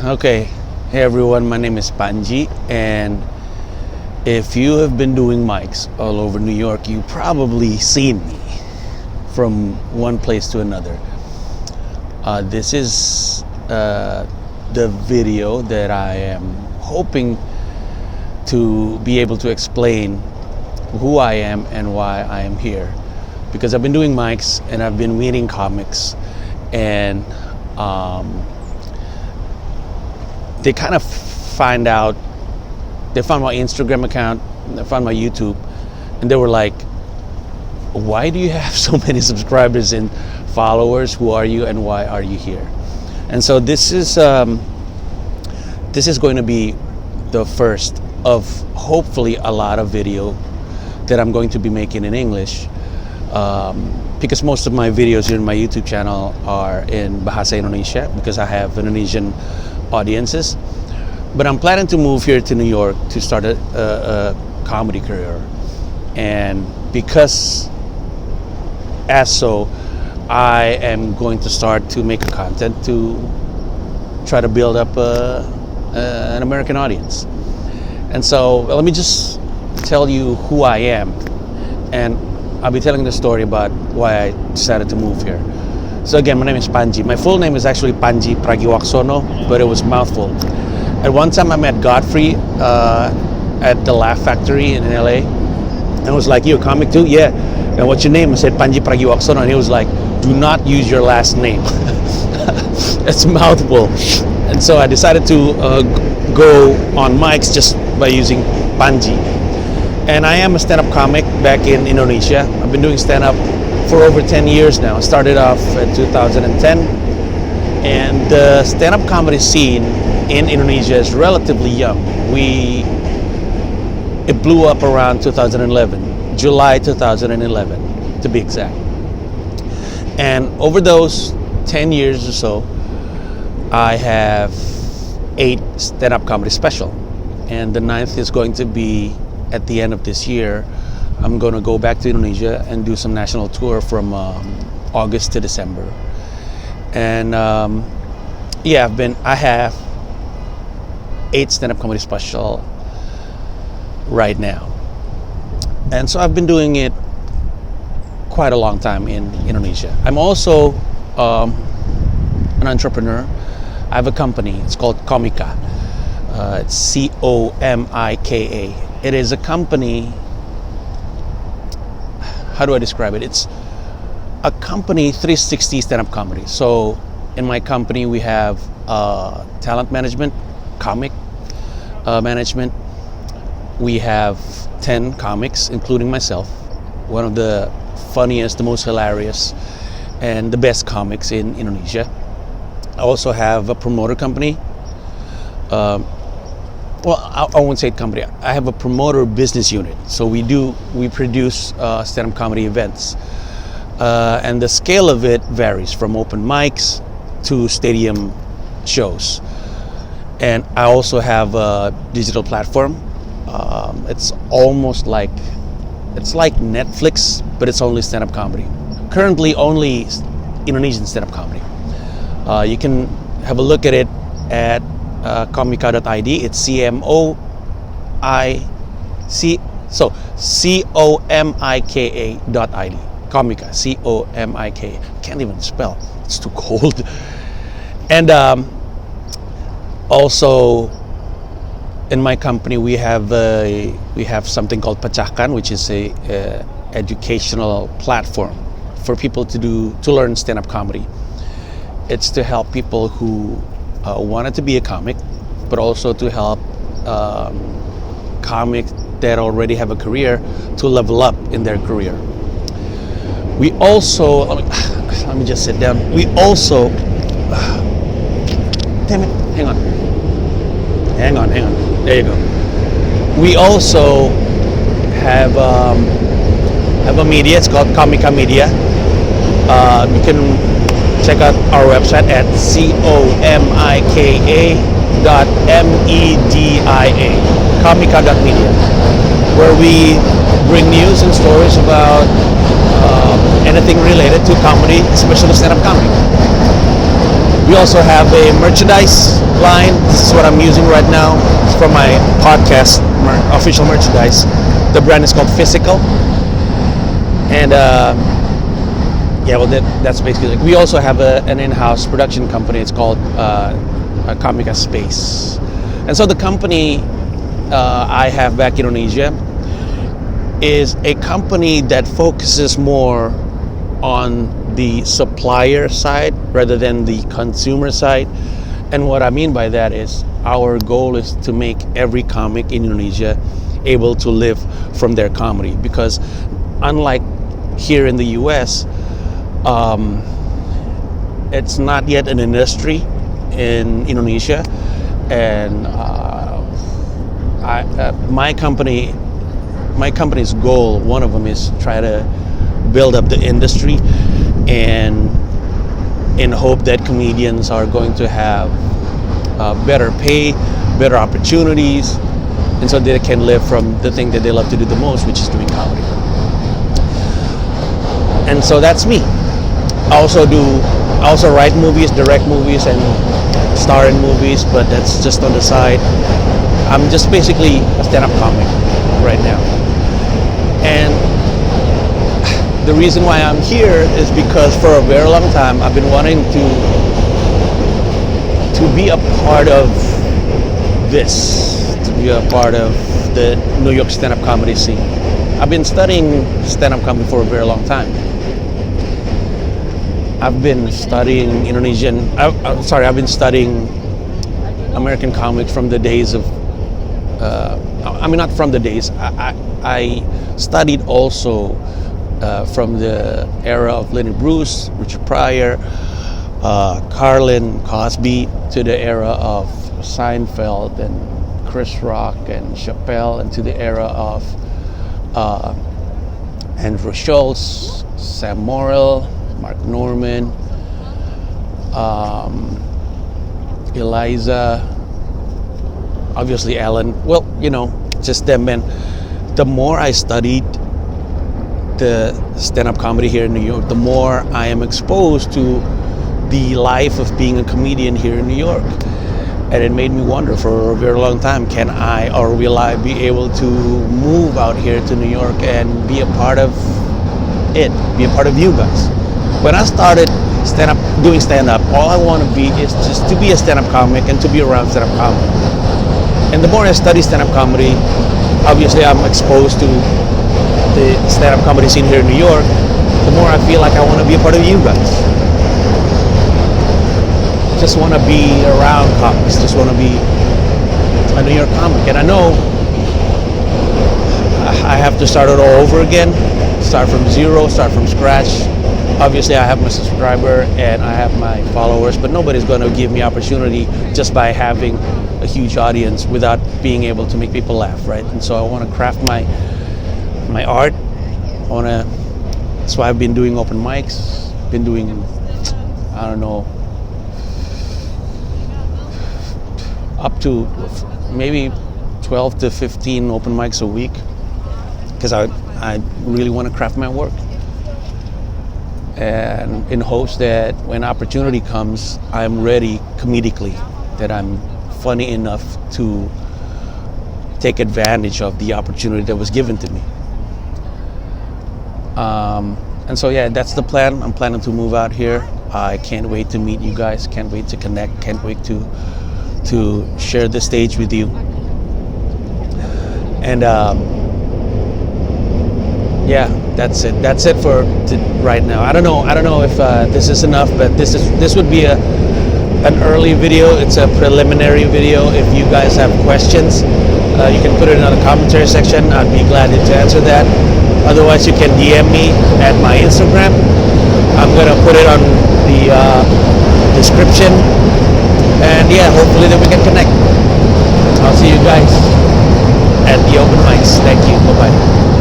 Okay, hey everyone, my name is Pandji, and if you have been doing mics all over New York, you probably seen me from one place to another. This is the video that I am hoping to be able to explain who I am and why I am here. Because I've been doing mics and I've been reading comics, and they kind of they found my Instagram account, they found my YouTube, and they were like, why do you have so many subscribers and followers? Who are you and why are you here? And so this is going to be the first of hopefully a lot of video that I'm going to be making in English, because most of my videos here in my YouTube channel are in Bahasa Indonesia because I have Indonesian audiences. But I'm planning to move here to New York to start a comedy career, and because I am going to start to make content to try to build up an American audience. And so let me just tell you who I am, and I'll be telling the story about why I decided to move here. So again, my name is Pandji. My full name is actually Pandji Pragiwaksono, but it was mouthful. At one time I met Godfrey at the Laugh Factory in LA, and I was like, you a comic too? Yeah. And what's your name? I said Pandji Pragiwaksono, and he was like, do not use your last name. It's a mouthful. And so I decided to go on mics just by using Pandji. And I am a stand-up comic back in Indonesia. I've been doing stand-up for over 10 years now. I started off in 2010, and the stand-up comedy scene in Indonesia is relatively young. It blew up around 2011, July 2011 to be exact. And over those 10 years or so, I have 8 stand-up comedy special, and the 9th is going to be at the end of this year. I'm going to go back to Indonesia and do some national tour from August to December. And I have 8 stand-up comedy special right now. And so I've been doing it quite a long time in Indonesia. I'm also an entrepreneur. I have a company. It's called Komika. It's Comika. It is a company. How do I describe it? It's a company 360 stand-up comedy. So in my company we have talent management, comic management. We have 10 comics, including myself, one of the funniest, the most hilarious, and the best comics in Indonesia. I also have a promoter company. I won't say company. I have a promoter business unit. So we produce stand-up comedy events, and the scale of it varies from open mics to stadium shows. And I also have a digital platform. It's like Netflix, but it's only stand-up comedy. Currently, only Indonesian stand-up comedy. You can have a look at it at Komika.id. It's Comika. Komika. Comika. Can't even spell. It's too cold. And also in my company we have something called Pecahkan, which is a educational platform for people to learn stand-up comedy. It's to help people who wanted to be a comic, but also to help comics that already have a career to level up in their career. We also, let me just sit down. We also, damn it, hang on. There you go. We also have a media. It's called Komika Media. You can check out our website at comika.media, komika.media, where we bring news and stories about anything related to comedy, especially stand-up comedy. We also have a merchandise line. This is what I'm using right now. It's from my podcast, official merchandise. The brand is called Physical. And yeah, well, that's basically like. We also have an in-house production company. It's called Comica Space. And so the company I have back in Indonesia is a company that focuses more on the supplier side rather than the consumer side. And what I mean by that is our goal is to make every comic in Indonesia able to live from their comedy, because unlike here in the US, it's not yet an industry in Indonesia, and my company's goal, one of them, is try to build up the industry, and in hope that comedians are going to have better pay, better opportunities, and so they can live from the thing that they love to do the most, which is doing comedy. And so that's me. I also write movies, direct movies, and star in movies, but that's just on the side. I'm just basically a stand-up comic right now. And the reason why I'm here is because for a very long time I've been wanting to be a part of this, to be a part of the New York stand-up comedy scene. I've been studying stand-up comedy for a very long time. I've been studying I've been studying American comics from the days of, not from the days, I studied also from the era of Lenny Bruce, Richard Pryor, Carlin, Cosby, to the era of Seinfeld and Chris Rock and Chappelle, and to the era of Andrew Schultz, Sam Morril, Mark Norman, Eliza, obviously Alan. Well, just them. And the more I studied the stand-up comedy here in New York, the more I am exposed to the life of being a comedian here in New York. And it made me wonder for a very long time, can I or will I be able to move out here to New York and be a part of it, be a part of you guys? When I started doing stand-up, all I want to be is just to be a stand-up comic and to be around stand-up comedy. And the more I study stand-up comedy, obviously I'm exposed to the stand-up comedy scene here in New York, the more I feel like I want to be a part of you guys. Just want to be around comics, just want to be a New York comic. And I know I have to start it all over again, start from zero, start from scratch. Obviously I have my subscriber and I have my followers, but nobody's going to give me opportunity just by having a huge audience without being able to make people laugh, right? And so I want to craft my art. That's why I've been doing open mics, been doing, I don't know, up to maybe 12 to 15 open mics a week, because I really want to craft my work, and in hopes that when opportunity comes, I'm ready comedically, that I'm funny enough to take advantage of the opportunity that was given to me. And so yeah, that's the plan. I'm planning to move out here. I can't wait to meet you guys, can't wait to connect, can't wait to share the stage with you. And yeah, that's it for right now. I don't know if this is enough, but this would be an early video. It's a preliminary video. If you guys have questions, you can put it in the commentary section. I'd be glad to answer that. Otherwise, you can DM me at my Instagram. I'm gonna put it on the description. And yeah, hopefully that we can connect. I'll see you guys at the open mics. Thank you. Bye-bye.